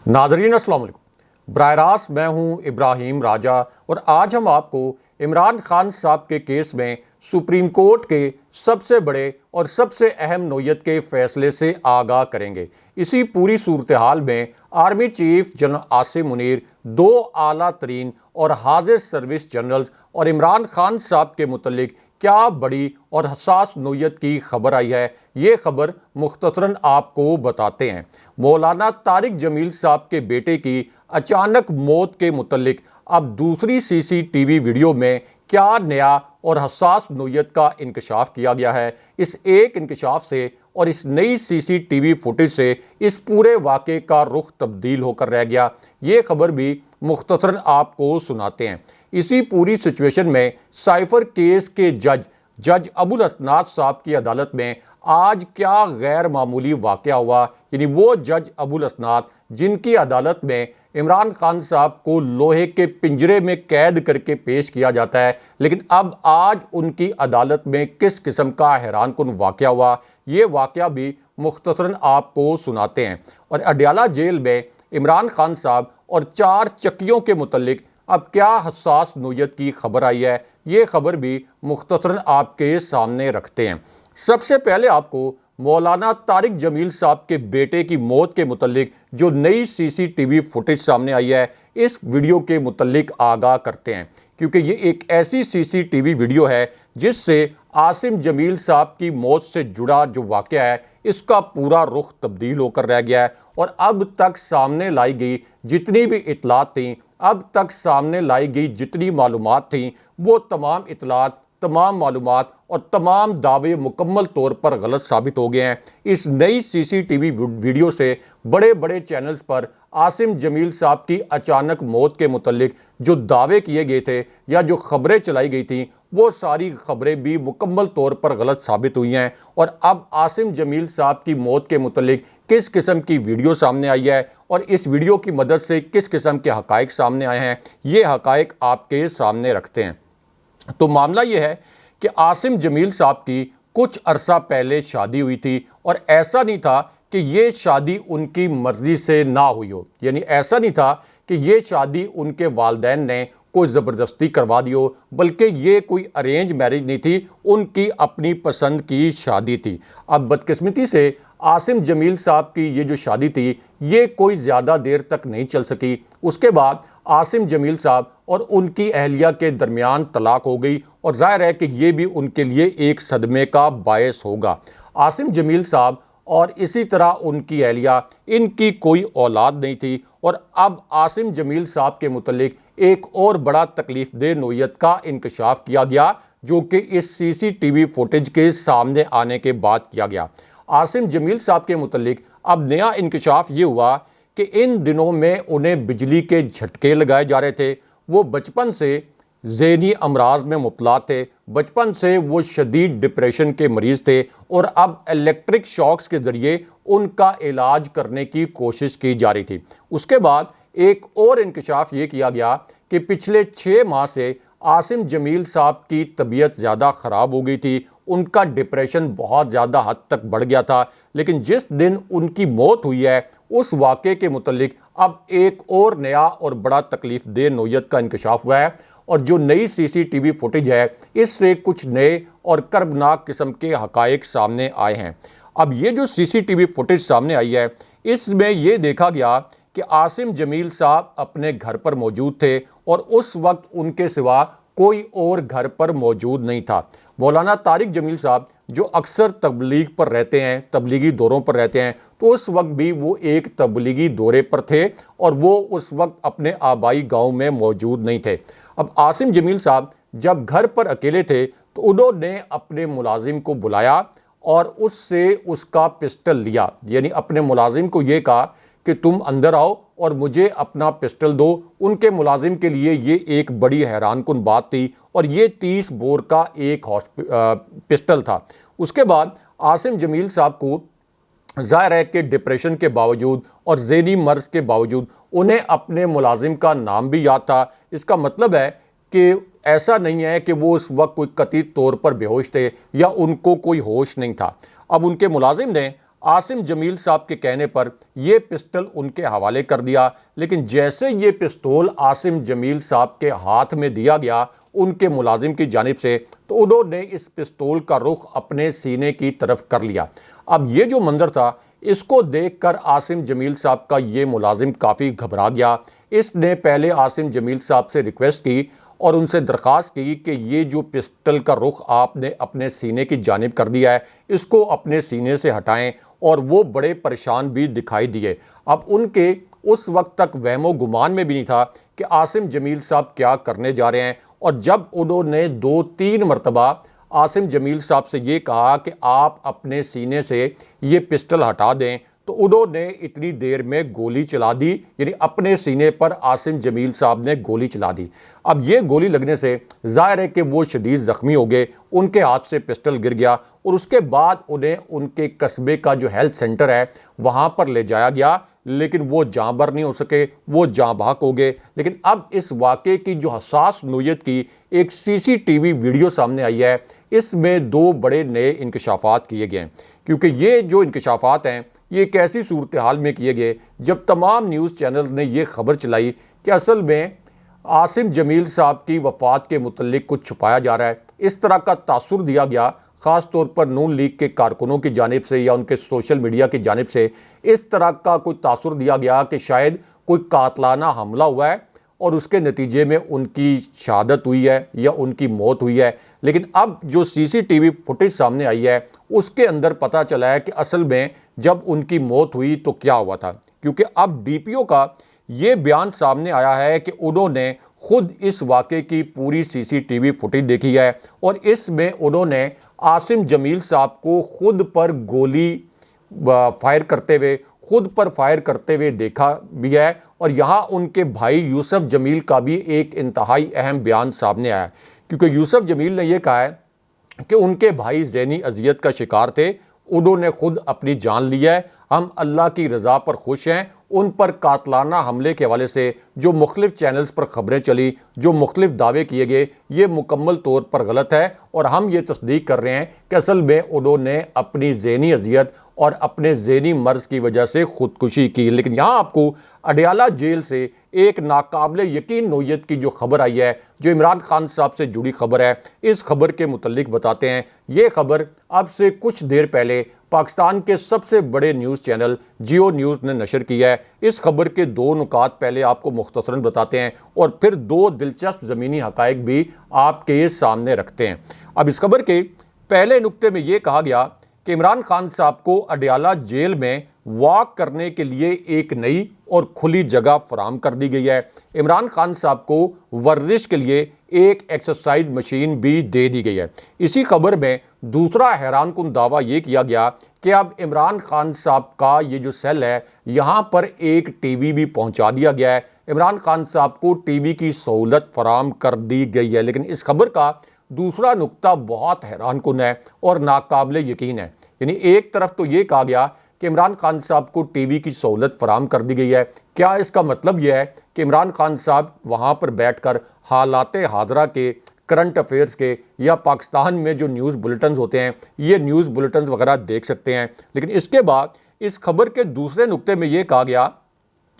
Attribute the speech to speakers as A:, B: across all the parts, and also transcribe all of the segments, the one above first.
A: नाज़रीन अस्सलाम वालेकुम। बराह रास्त मैं हूं इब्राहिम राजा और आज हम आपको इमरान खान साहब के केस में सुप्रीम कोर्ट के सबसे बड़े और सबसे अहम नोयत के फैसले से आगाह करेंगे। इसी पूरी सूरत हाल में army chief general Asim Munir, दो आला तरीन और हाजिर सर्विस जनरल और इमरान खान साहब के मुतल्लिक क्या बड़ी और हसास नोयत की खबर आई है, ये खबर मुख्तसरन आपको बताते हैं। मौलाना तारिक जमील साहब के बेटे की अचानक मौत के मुतल्लिक अब दूसरी सीसीटीवी वीडियो में क्या नया और हसास नोयत का इंकशाफ किया गया है। इस एक इंकशाफ से और इस नई सीसीटीवी फुटेज से इस पूरे वाक़े का रुख तब्दील होकर रह गया। ये खबर भी मुख्तसरन आपको सुनाते हैं। इसी पूरी सिचुएशन में साइफर केस के जज अबुल असनाद साहब की अदालत में आज क्या गैर मामूली वाक़या हुआ, यानी वो जज अबुल असनाद जिनकी अदालत में इमरान खान साहब को लोहे के पिंजरे में कैद करके पेश किया जाता है, लेकिन अब आज उनकी अदालत में किस किस्म का हैरानकुन वाक़या हुआ, ये वाक़या भी मुख्तसरन आपको सुनाते हैं। और अडयाला जेल में इमरान खान साहब और 4 चक्कियों के मुतल्लिक अब क्या हसास नोयत की खबर आई है, ये खबर भी मुख्तसरन आपके सामने रखते हैं। सबसे पहले आपको मौलाना तारिक जमील साहब के बेटे की मौत के मुतल्लिक जो नई सीसीटीवी फुटेज सामने आई है, इस वीडियो के मुतल्लिक आगाह करते हैं, क्योंकि ये एक ऐसी सीसीटीवी वीडियो है जिससे आसिम जमील साहब की मौत से जुड़ा जो वाक़या है इसका पूरा रुख तब्दील होकर रह गया है। और अब तक सामने लाई गई जितनी भी इतलात थी, अब तक सामने लाई गई जितनी मालूमात थी, वो तमाम इतलात, तमाम मालूमात और तमाम दावे मुकम्मल तौर पर गलत साबित हो गए हैं। इस नई सीसीटीवी वीडियो से बड़े बड़े चैनल्स पर आसिम जमील साहब की अचानक मौत के मुतल्लिक जो दावे किए गए थे या जो खबरें चलाई गई थी, वो सारी खबरें भी मुकम्मल तौर पर गलत साबित हुई हैं। और अब आसिम जमील साहब की मौत के मुतल्लिक किस किस्म की वीडियो सामने आई है और इस वीडियो की मदद से किस किस्म के हकायक सामने आए हैं, ये हकायक आपके सामने रखते हैं। तो मामला ये है कि आसिम जमील साहब की कुछ अरसा पहले शादी हुई थी और ऐसा नहीं था कि ये शादी उनकी मर्जी से ना हुई हो, यानी ऐसा नहीं था कि ये शादी उनके वालिदैन ने कोई ज़बरदस्ती करवा दी हो, बल्कि ये कोई अरेंज मैरिज नहीं थी, उनकी अपनी पसंद की शादी थी। अब बदकिस्मती से आसिम जमील साहब की ये जो शादी थी ये कोई ज़्यादा देर तक नहीं चल सकी। उसके बाद आसिम जमील साहब और उनकी अहलिया के दरमियान तलाक हो गई और जाहिर है कि ये भी उनके लिए एक सदमे का बायस होगा। आसिम जमील साहब और इसी तरह उनकी अहलिया, इनकी कोई औलाद नहीं थी और अब आसिम जमील साहब के मुतल्लिक एक और बड़ा तकलीफदेह नोयत का इंकशाफ किया गया, जो कि इस सीसीटीवी फुटेज के सामने आने के बाद किया गया। आसिम जमील साहब के मुतल्लिक अब नया इंकशाफ ये हुआ कि इन दिनों में उन्हें बिजली के झटके लगाए जा रहे थे। वो बचपन से ज़हनी अमराज में मुब्तला थे, बचपन से वो शदीद डिप्रेशन के मरीज़ थे और अब इलेक्ट्रिक शॉक्स के ज़रिए उनका इलाज करने की कोशिश की जा रही थी। उसके बाद एक और इंकशाफ ये किया गया कि पिछले 6 माह से आसिम जमील साहब की तबीयत ज़्यादा ख़राब हो गई थी, उनका डिप्रेशन बहुत ज़्यादा हद तक बढ़ गया था। लेकिन जिस दिन उनकी मौत हुई है उस वाक़े के मुतल्लिक अब एक और नया और बड़ा तकलीफदेह नोयत का इंकशाफ हुआ है और जो नई सीसीटीवी फुटेज है इससे कुछ नए और कर्बनाक किस्म के हकायक सामने आए हैं। अब ये जो सीसीटीवी फुटेज सामने आई है इसमें यह देखा गया कि आसिम जमील साहब अपने घर पर मौजूद थे और उस वक्त उनके सिवा कोई और घर पर मौजूद नहीं था। मौलाना तारिक जमील साहब जो अक्सर तबलीग पर रहते हैं, तबलीगी दौरों पर रहते हैं, तो उस वक्त भी वो एक तबलीगी दौरे पर थे और वो उस वक्त अपने आबाई गांव में मौजूद नहीं थे। अब आसिम जमील साहब जब घर पर अकेले थे तो उन्होंने अपने मुलाजिम को बुलाया और उससे उसका पिस्टल लिया, यानी अपने मुलाजिम को ये कहा कि तुम अंदर आओ और मुझे अपना पिस्टल दो। उनके मुलाजिम के लिए ये एक बड़ी हैरानकुन बात थी और ये 30 बोर का एक पिस्टल था। उसके बाद आसिम जमील साहब को जाहिर है कि डिप्रेशन के बावजूद और ज़हनी मर्ज के बावजूद उन्हें अपने मुलाजिम का नाम भी याद था। इसका मतलब है कि ऐसा नहीं है कि वो उस वक्त कोई कतई तौर पर बेहोश थे या उनको कोई होश नहीं था। अब उनके मुलाजिम ने आसिम जमील साहब के कहने पर यह पिस्टल उनके हवाले कर दिया। लेकिन जैसे ये पिस्तौल आसिम जमील साहब के हाथ में दिया गया उनके मुलाजिम की जानिब से, तो उन्होंने इस पिस्तौल का रुख अपने सीने की तरफ कर लिया। अब ये जो मंजर था, इसको देखकर आसिम जमील साहब का ये मुलाजिम काफ़ी घबरा गया। इसने पहले आसिम जमील साहब से रिक्वेस्ट की और उनसे दरख्वास्त की कि ये जो पिस्टल का रुख आपने अपने सीने की जानिब कर दिया है, इसको अपने सीने से हटाएं। और वो बड़े परेशान भी दिखाई दिए। अब उनके उस वक्त तक वहमो गुमान में भी नहीं था कि आसिम जमील साहब क्या करने जा रहे हैं। और जब उन्होंने 2-3 मरतबा आसिम जमील साहब से ये कहा कि आप अपने सीने से ये पिस्टल हटा दें, तो उन्होंने इतनी देर में गोली चला दी, यानी अपने सीने पर आसिम जमील साहब ने गोली चला दी। अब ये गोली लगने से जाहिर है कि वो शदीद ज़ख्मी हो गए, उनके हाथ से पिस्टल गिर गया और उसके बाद उन्हें उनके कस्बे का जो हेल्थ सेंटर है वहाँ पर ले जाया गया, लेकिन वो जाँ बर नहीं हो सके, वो जाँ बहक हो गए। लेकिन अब इस वाक़े की जो हसास नोयत की एक CCTV वीडियो सामने आई है, इसमें 2 बड़े नए इंकशाफात किए गए हैं। क्योंकि ये जो इंकशाफात हैं ये एक ऐसी सूरत हाल में किए गए जब तमाम न्यूज़ चैनल ने ये खबर चलाई कि असल में आसिम जमील साहब की वफ़ात के मुतल्लिक कुछ छुपाया जा रहा है। इस तरह का तासुर दिया गया, ख़ास तौर पर नून लीग के कारकुनों की जानिब से या उनके सोशल मीडिया की जानिब से इस तरह का कोई तासुर दिया गया कि शायद कोई कातलाना हमला हुआ है और उसके नतीजे में उनकी शहादत हुई है या उनकी मौत हुई है। लेकिन अब जो CCTV फुटेज सामने आई है उसके अंदर पता चला है कि असल में जब उनकी मौत हुई तो क्या हुआ था। क्योंकि अब DPO का ये बयान सामने आया है कि उन्होंने खुद इस वाक़े की पूरी CCTV फुटेज देखी है और इसमें उन्होंने आसिम जमील साहब को खुद पर गोली फायर करते हुए, खुद पर फायर करते हुए देखा भी है। और यहाँ उनके भाई यूसुफ जमील का भी एक इंतहाई अहम बयान सामने आया, क्योंकि यूसुफ जमील ने यह कहा है कि उनके भाई ज़हनी अजियत का शिकार थे, उन्होंने खुद अपनी जान ली है। हम अल्लाह की रज़ा पर खुश हैं। उन पर कातलाना हमले के हवाले से जो मुख्तलिफ चैनल्स पर ख़बरें चली, जो मुख्तलिफ दावे किए गए, ये मुकम्मल तौर पर गलत है और हम ये तस्दीक कर रहे हैं कि असल में उन्होंने अपनी ज़हनी अजियत और अपने ज़हनी मर्ज़ की वजह से ख़ुदकुशी की। लेकिन यहाँ आपको अडयाला जेल से एक नाकाबिले यकीन नोयत की जो खबर आई है, जो इमरान खान साहब से जुड़ी खबर है, इस खबर के मुतल्लिक बताते हैं। ये खबर अब से कुछ देर पहले पाकिस्तान के सबसे बड़े न्यूज़ चैनल जियो न्यूज़ ने नशर किया है। इस खबर के 2 नुकात पहले आपको मुख्तसरन बताते हैं और फिर 2 दिलचस्प ज़मीनी हक़ाइक़ भी आपके सामने रखते हैं। अब इस खबर के पहले नुक्ते में ये कहा गया कि इमरान खान साहब को अडयाला जेल में वॉक करने के लिए एक नई और खुली जगह फराहम कर दी गई है। इमरान खान साहब को वर्जिश के लिए एक एक्सरसाइज मशीन भी दे दी गई है। इसी खबर में दूसरा हैरानकुन दावा ये किया गया कि अब इमरान खान साहब का ये जो सेल है, यहाँ पर एक टीवी भी पहुँचा दिया गया है। इमरान खान साहब को टीवी की सहूलत फराहम कर दी गई है। लेकिन इस खबर का दूसरा नुक्ता बहुत हैरानकुन है और नाकाबिले यकीन है। यानी एक तरफ तो ये कहा गया कि इमरान खान साहब को टीवी की सहूलत फराहम कर दी गई है। क्या इसका मतलब यह है कि इमरान खान साहब वहाँ पर बैठकर हालात हादरा के, करंट अफेयर्स के या पाकिस्तान में जो न्यूज़ बुलेटिन होते हैं, ये न्यूज़ बुलेटिन वगैरह देख सकते हैं। लेकिन इसके बाद इस खबर के दूसरे नुक्ते में ये कहा गया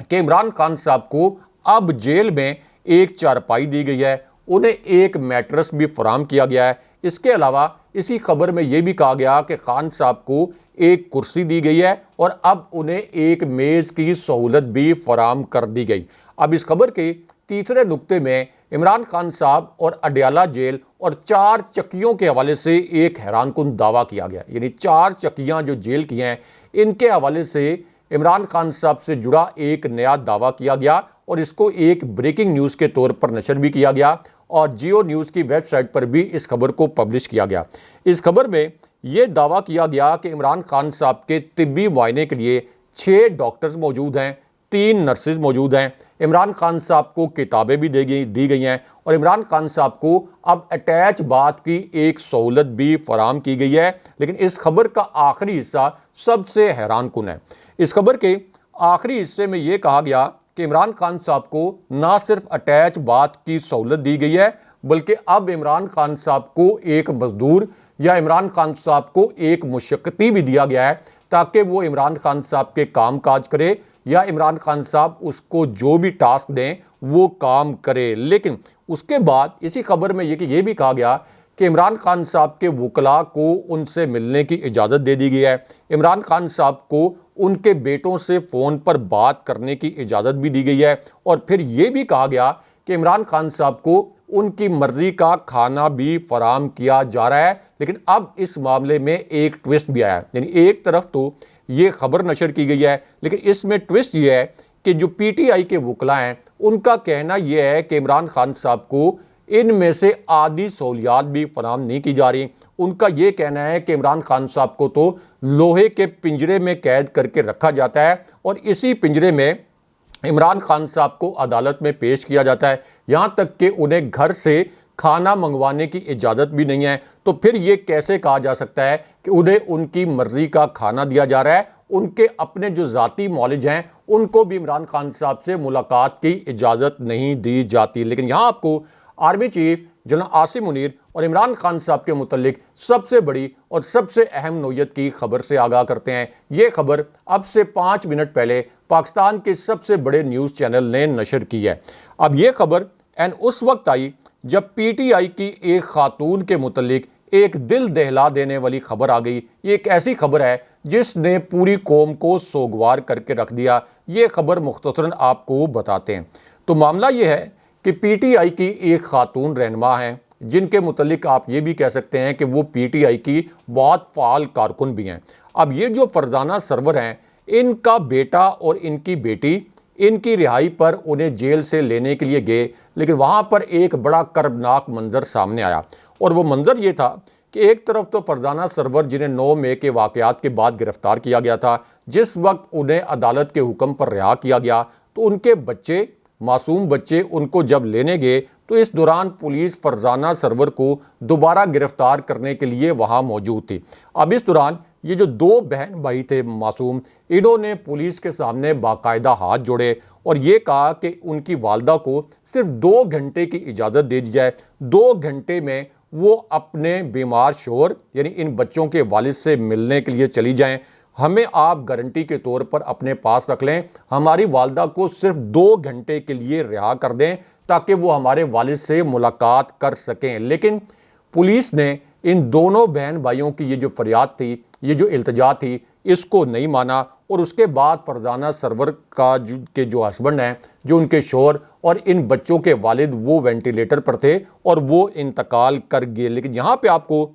A: कि इमरान खान साहब को अब जेल में एक चारपाई दी गई है, उन्हें एक मैट्रेस भी फराहम किया गया है। इसके अलावा इसी खबर में यह भी कहा गया कि खान साहब को एक कुर्सी दी गई है और अब उन्हें एक मेज़ की सहूलत भी फराहम कर दी गई। अब इस खबर के तीसरे नुक्ते में इमरान खान साहब और अडयाला जेल और 4 चक्कियों के हवाले से एक हैरानकुन दावा किया गया। यानी 4 चक्कियाँ जो जेल की हैं, इनके हवाले से इमरान खान साहब से जुड़ा एक नया दावा किया गया और इसको एक ब्रेकिंग न्यूज़ के तौर पर नशर भी किया गया और जियो न्यूज़ की वेबसाइट पर भी इस खबर को पब्लिश किया गया। इस खबर में यह दावा किया गया कि इमरान खान साहब के तिब्बी मुआयने के लिए 6 डॉक्टर्स मौजूद हैं, 3 नर्सेज मौजूद हैं। इमरान खान साहब को किताबें भी दी गई हैं और इमरान खान साहब को अब अटैच बाथ की एक सहूलत भी फराहम की गई है। लेकिन इस खबर का आखिरी हिस्सा सबसे हैरानकुन है। इस खबर के आखिरी हिस्से में यह कहा गया कि इमरान खान साहब को ना सिर्फ अटैच बाथ की सहूलत दी गई है, बल्कि अब इमरान खान साहब को एक मजदूर या इमरान खान साहब को एक मुशक्कती भी दिया गया है, ताकि वो इमरान खान साहब के काम काज करे या इमरान खान साहब उसको जो भी टास्क दें वो काम करे। लेकिन उसके बाद इसी खबर में ये भी कहा गया कि इमरान खान साहब के वकला को उनसे मिलने की इजाज़त दे दी गई है। इमरान खान साहब को उनके बेटों से फ़ोन पर बात करने की इजाज़त भी दी गई है। और फिर ये भी कहा गया कि इमरान खान साहब को उनकी मर्जी का खाना भी फराम किया जा रहा है। लेकिन अब इस मामले में एक ट्विस्ट भी आया है। यानी एक तरफ तो ये खबर नशर की गई है, लेकिन इसमें ट्विस्ट ये है कि जो पीटीआई के वकला हैं उनका कहना यह है कि इमरान खान साहब को इनमें से आधी सहूलियात भी फराम नहीं की जा रही। उनका यह कहना है कि इमरान खान साहब को तो लोहे के पिंजरे में कैद करके रखा जाता है और इसी पिंजरे में इमरान खान साहब को अदालत में पेश किया जाता है, यहाँ तक कि उन्हें घर से खाना मंगवाने की इजाज़त भी नहीं है। तो फिर ये कैसे कहा जा सकता है कि उन्हें उनकी मर्जी का खाना दिया जा रहा है? उनके अपने जो ज़ाती मौलिज हैं उनको भी इमरान खान साहब से मुलाकात की इजाज़त नहीं दी जाती। लेकिन यहाँ आपको army chief general Asim Munir और इमरान खान साहब के मुतल्लिक सबसे बड़ी और सबसे अहम नोयत की खबर से आगाह करते हैं। ये खबर अब से 5 मिनट पहले पाकिस्तान के सबसे बड़े न्यूज़ चैनल ने नशर की है। अब ये खबर उस वक्त आई जब पीटीआई की एक खातून के मुतल्लिक एक दिल दहला देने वाली खबर आ गई। ये एक ऐसी खबर है जिसने पूरी कौम को सोगवार करके रख दिया। ये खबर मुख्तसरन आपको बताते हैं। तो मामला ये है कि पीटीआई की एक खातून रहनुमा हैं जिनके मुतल्लिक आप ये भी कह सकते हैं कि वो पीटीआई की बहुत फाल कारकुन भी हैं। अब ये जो फरजाना सरवर हैं, इनका बेटा और इनकी बेटी इनकी रिहाई पर उन्हें जेल से लेने के लिए गए, लेकिन वहाँ पर एक बड़ा कर्बनाक मंजर सामने आया। और वो मंजर ये था कि एक तरफ तो फरजाना सरवर जिन्हें 9 मई के वाक़यात के बाद गिरफ्तार किया गया था, जिस वक्त उन्हें अदालत के हुक्म पर रिहा किया गया तो उनके बच्चे, मासूम बच्चे, उनको जब लेने गए तो इस दौरान पुलिस फरजाना सरवर को दोबारा गिरफ्तार करने के लिए वहाँ मौजूद थी। अब इस दौरान ये जो 2 बहन भाई थे मासूम, इन्होंने पुलिस के सामने बाकायदा हाथ जोड़े और ये कहा कि उनकी वालदा को सिर्फ 2 घंटे की इजाज़त दे दी जाए। 2 घंटे में वो अपने बीमार शोहर यानी इन बच्चों के वालिद से मिलने के लिए चली जाएं। हमें आप गारंटी के तौर पर अपने पास रख लें, हमारी वालदा को सिर्फ 2 घंटे के लिए रिहा कर दें ताकि वो हमारे वालिद से मुलाकात कर सकें। लेकिन पुलिस ने इन दोनों बहन भाइयों की ये जो फरियाद थी, ये जो इल्तिजा थी, इसको नहीं माना। और उसके बाद फरजाना सरवर का जो हस्बैंड हैं, जो उनके शोहर और इन बच्चों के वालिद, वो वेंटिलेटर पर थे और वो इंतकाल कर गए। लेकिन यहाँ पे आपको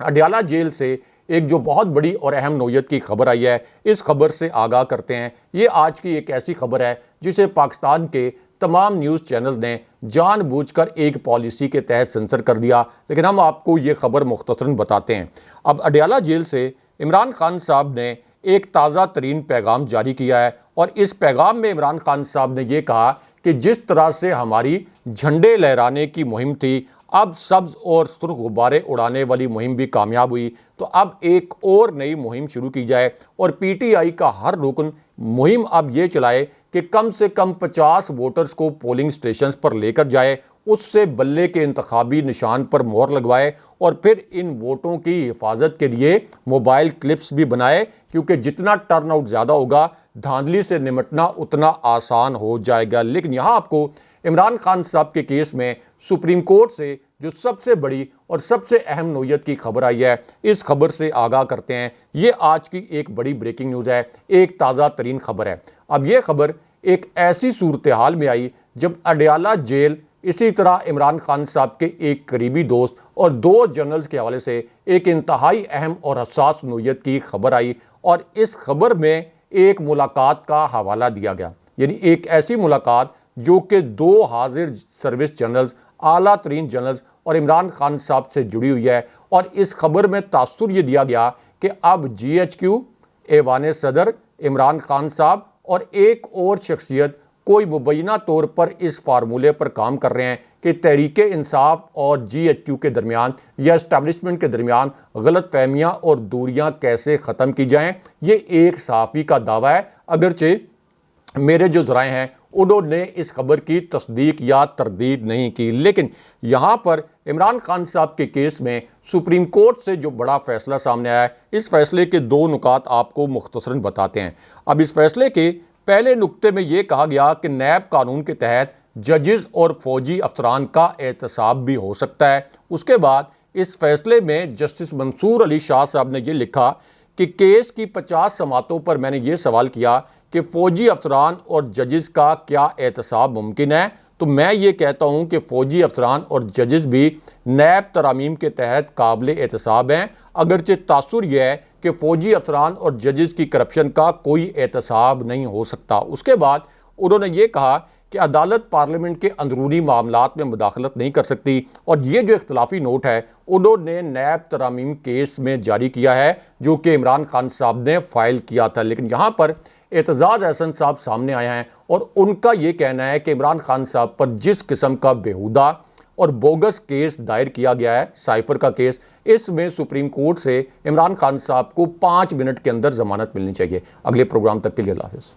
A: अडयाला जेल से एक जो बहुत बड़ी और अहम नोयत की खबर आई है, इस खबर से आगाह करते हैं। ये आज की एक ऐसी खबर है जिसे पाकिस्तान के तमाम न्यूज़ चैनल ने जानबूझकर एक पॉलिसी के तहत सेंसर कर दिया, लेकिन हम आपको ये खबर मुख्तसरन बताते हैं। अब अडयाला जेल से इमरान खान साहब ने एक ताज़ा तरीन पैगाम जारी किया है और इस पैगाम में इमरान खान साहब ने यह कहा कि जिस तरह से हमारी झंडे लहराने की मुहिम थी, अब सब्ज और सुर्ख गुब्बारे उड़ाने वाली मुहिम भी कामयाब हुई, तो अब एक और नई मुहिम शुरू की जाए और पीटीआई का हर रुकन मुहिम अब ये चलाए कि कम से कम 50 वोटर्स को पोलिंग स्टेशन पर लेकर जाए, उससे बल्ले के इंतखाबी निशान पर मोहर लगवाए और फिर इन वोटों की हिफाजत के लिए मोबाइल क्लिप्स भी बनाए, क्योंकि जितना टर्नआउट ज़्यादा होगा धांधली से निपटना उतना आसान हो जाएगा। लेकिन यहाँ आपको इमरान खान साहब के केस में सुप्रीम कोर्ट से जो सबसे बड़ी और सबसे अहम नोयत की खबर आई है, इस खबर से आगाह करते हैं। ये आज की एक बड़ी ब्रेकिंग न्यूज़ है, एक ताज़ा तरीन खबर है। अब ये खबर एक ऐसी सूरत हाल में आई जब अडयाला जेल इसी तरह इमरान खान साहब के एक करीबी दोस्त और 2 जनरल्स के हवाले से एक इंतहाई अहम और हसास नोयत की खबर आई और इस खबर में एक मुलाकात का हवाला दिया गया। यानी एक ऐसी मुलाकात जो कि 2 हाजिर सर्विस जनरल्स, आला तरीन जनरल्स और इमरान खान साहब से जुड़ी हुई है। और इस खबर में तासुर ये दिया गया कि अब GHQ, ऐवान सदर, इमरान खान साहब और एक और शख्सियत कोई मुबैना तौर पर इस फार्मूले पर काम कर रहे हैं कि तहरीके इंसाफ और GHQ के दरमियान या इस्टेब्लिशमेंट के दरमियान गलत फहमियाँ और दूरियाँ कैसे ख़त्म की जाएँ। ये एक सहाफ़ी का दावा है, अगरचे मेरे जो ज़राए हैं उन्होंने इस खबर की तस्दीक या तरदीद नहीं की। लेकिन यहाँ पर इमरान खान साहब के केस में सुप्रीम कोर्ट से जो बड़ा फैसला सामने आया है, इस फैसले के दो नुकात आपको मुख्तसरन बताते हैं। अब इस फैसले के पहले नुक्ते में ये कहा गया कि नैब कानून के तहत जजेस और फौजी अफसरान का एहतसाब भी हो सकता है। उसके बाद इस फैसले में जस्टिस मंसूर अली शाह साहब ने ये लिखा कि केस की 50 समातों पर मैंने ये सवाल किया कि फ़ौजी अफसरान और जजेस का क्या एहतसाब मुमकिन है, तो मैं ये कहता हूँ कि फ़ौजी अफसरान और जजेस भी नैब तरामीम के तहत काबिल एहतसाब हैं, अगरचे तासुर यह है कि फ़ौजी अफसरान और जजेस की करप्शन का कोई एहतसाब नहीं हो सकता। उसके बाद उन्होंने ये कहा कि अदालत पार्लियामेंट के अंदरूनी मामलात में मुदाखलत नहीं कर सकती, और ये जो इख्तलाफी नोट है उन्होंने नैब तरामीम केस में जारी किया है जो कि इमरान खान साहब ने फाइल किया था। लेकिन यहाँ पर एतजाज़ अहसन साहब सामने आए हैं और उनका ये कहना है कि इमरान खान साहब पर जिस किस्म का बेहुदा और बोगस केस दायर किया गया है, साइफर का केस, इसमें सुप्रीम कोर्ट से इमरान खान साहब को 5 मिनट के अंदर जमानत मिलनी चाहिए। अगले प्रोग्राम तक के लिए अल्लाह हाफ़िज़।